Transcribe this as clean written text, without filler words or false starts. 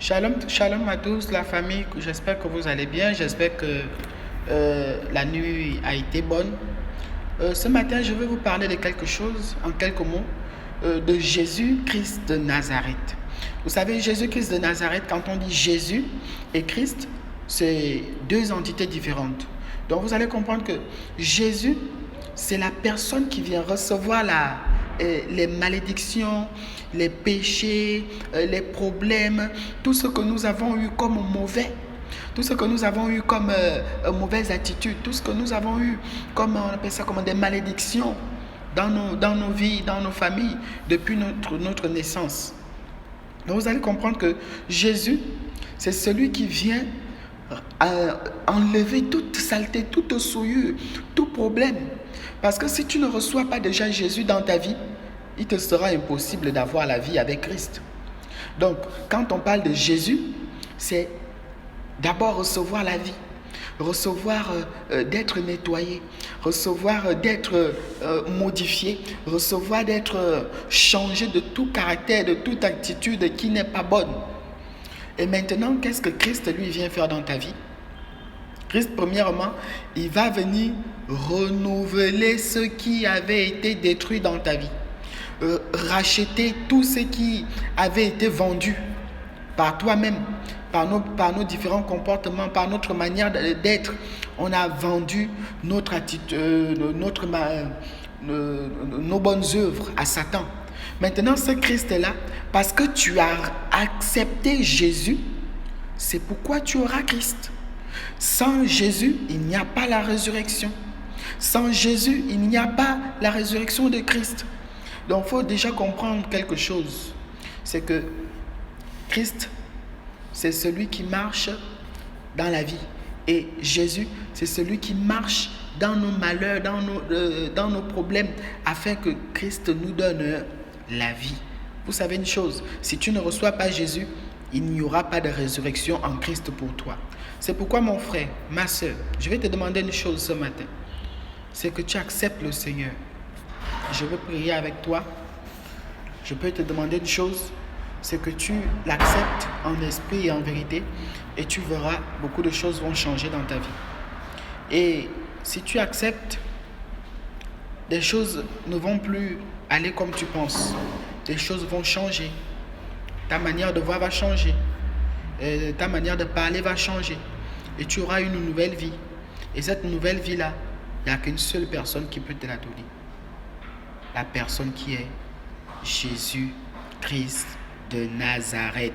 Shalom, shalom à tous, la famille. J'espère que vous allez bien. J'espère que la nuit a été bonne. Ce matin, je vais vous parler de quelque chose, en quelques mots, de Jésus-Christ de Nazareth. Vous savez, Jésus-Christ de Nazareth, quand on dit Jésus et Christ, c'est deux entités différentes. Donc vous allez comprendre que Jésus, c'est la personne qui vient recevoir les malédictions, les péchés, les problèmes, tout ce que nous avons eu comme mauvais, tout ce que nous avons eu comme mauvaise attitude, tout ce que nous avons eu comme, on appelle ça comme des malédictions dans nos vies, dans nos familles, depuis notre naissance. Donc vous allez comprendre que Jésus, c'est celui qui vient enlever toute saleté, toute souillure, tout problème. Parce que si tu ne reçois pas déjà Jésus dans ta vie, il te sera impossible d'avoir la vie avec Christ. Donc, quand on parle de Jésus, c'est d'abord recevoir la vie, recevoir d'être nettoyé, recevoir d'être modifié, recevoir d'être changé de tout caractère, de toute attitude qui n'est pas bonne. Et maintenant, qu'est-ce que Christ, lui, vient faire dans ta vie? Christ, premièrement, il va venir renouveler ce qui avait été détruit dans ta vie. Racheter tout ce qui avait été vendu par toi-même, par nos différents comportements, par notre manière d'être. On a vendu notre attitude, nos bonnes œuvres à Satan. Maintenant, ce Christ-là, parce que tu as accepté Jésus, c'est pourquoi tu auras Christ. Sans Jésus, il n'y a pas la résurrection. Sans Jésus, il n'y a pas la résurrection de Christ. Donc, il faut déjà comprendre quelque chose. C'est que Christ, c'est celui qui marche dans la vie. Et Jésus, c'est celui qui marche dans nos malheurs, dans nos problèmes, afin que Christ nous donne la vie. Vous savez une chose, si tu ne reçois pas Jésus, il n'y aura pas de résurrection en Christ pour toi. C'est pourquoi mon frère, ma soeur, je vais te demander une chose ce matin. C'est que tu acceptes le Seigneur. Je veux prier avec toi. Je peux te demander une chose. C'est que tu l'acceptes en esprit et en vérité. Et tu verras, beaucoup de choses vont changer dans ta vie. Et si tu acceptes, des choses ne vont plus aller comme tu penses. Des choses vont changer. Ta manière de voir va changer. Ta manière de parler va changer. Et tu auras une nouvelle vie. Et cette nouvelle vie-là, il n'y a qu'une seule personne qui peut te la donner. La personne qui est Jésus-Christ de Nazareth.